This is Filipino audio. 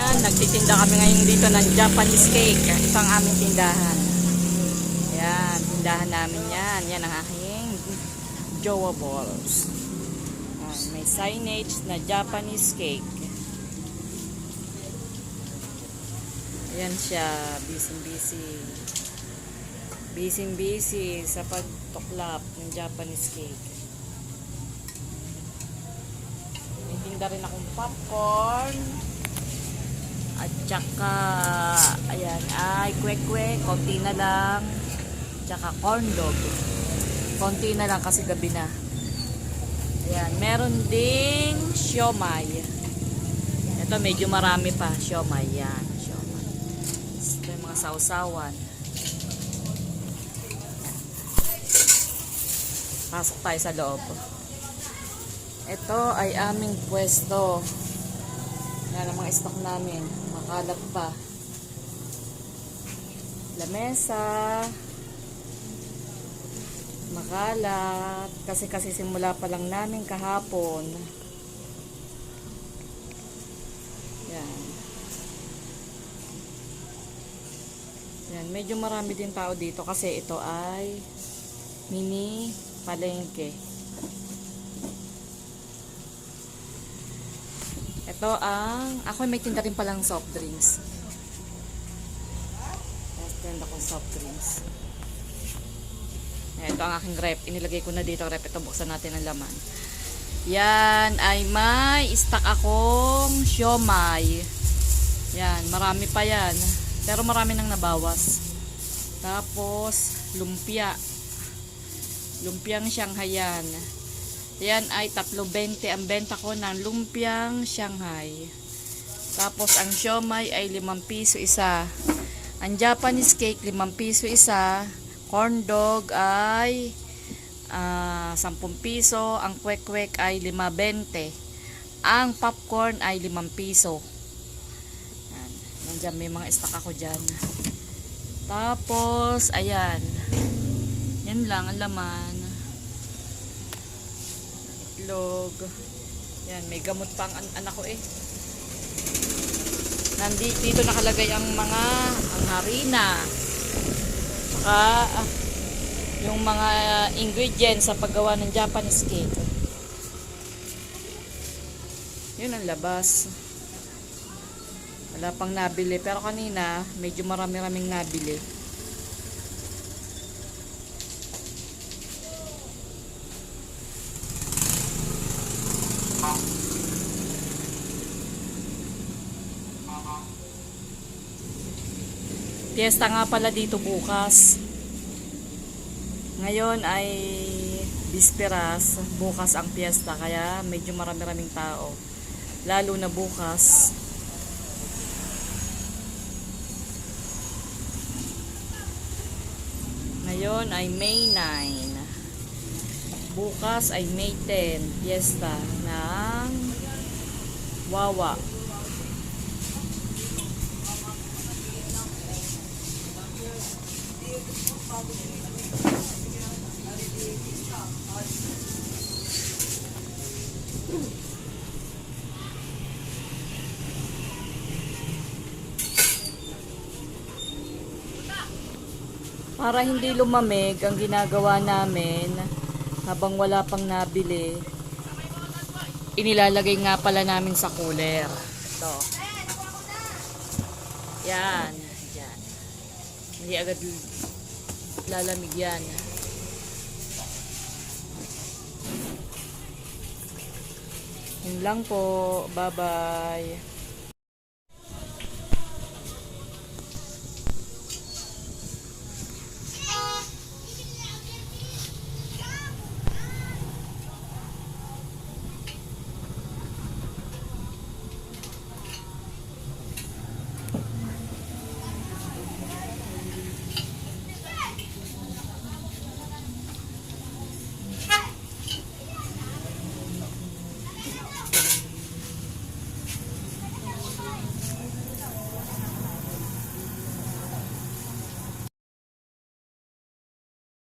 Yan, nagtitinda kami ngayon dito ng Japanese cake. Ito ang aming tindahan. Yan, tindahan namin yan. Yan ang aking Jowa balls. May signage na Japanese cake. Ayan siya, busy-busy. Busy-busy sa pagtuklap ng Japanese cake. May tinda rin akong popcorn. At saka, ayan, ay kwek-kwek, konti na lang. Tsaka corn dog. Konti na lang kasi gabi na. Ayan, meron ding siomay. Ito medyo marami pa, siomay. Yan, siomay. Ito yung mga sausawan. Pasok tayo sa loob. Ito ay aming pwesto. Yan ang mga stock namin. Makalat pa. Lamesa. Makalat. Kasi simula pa lang namin kahapon. Yan. Yan. Medyo marami din tao dito kasi ito ay mini palengke. Ito ako may tinda rin palang soft drinks. Tinda ko soft drinks. Ito ang aking rep. Inilagay ko na dito rep. Ito, buksan natin ang laman. Yan ay may stock akong siomay. Yan, marami pa yan. Pero marami nang nabawas. Tapos, lumpia. Lumpiang Shanghaian. Yan ay 3.20 ang benta ko ng lumpiang Shanghai. Tapos ang siomay ay 5 piso isa. Ang Japanese cake 5 piso isa. Corn dog ay 10 piso. Ang kwek-kwek ay 5.20. Ang popcorn ay 5 piso. Yan. Nandiyan may mga stock ako dyan. Tapos ayan. Yan lang ang laman. Itlog. Yan, may gamot pa ang anak ko eh. Dito nakalagay ang harina. Saka yung mga ingredients sa paggawa ng Japanese cake. Yun ang labas. Wala pang nabili. Pero kanina, medyo marami-raming nabili. Fiesta nga pala dito bukas. Ngayon ay bisperas, bukas ang fiesta kaya medyo marami-raming tao. Lalo na bukas. Ngayon ay May 9. Bukas ay May 10, fiesta ng Wawa. Para hindi lumamig, ang ginagawa namin habang wala pang nabili, inilalagay nga pala namin sa cooler. Ito. Yan. Yan. Hindi agad lalamig yan. Yun lang po. Bye-bye.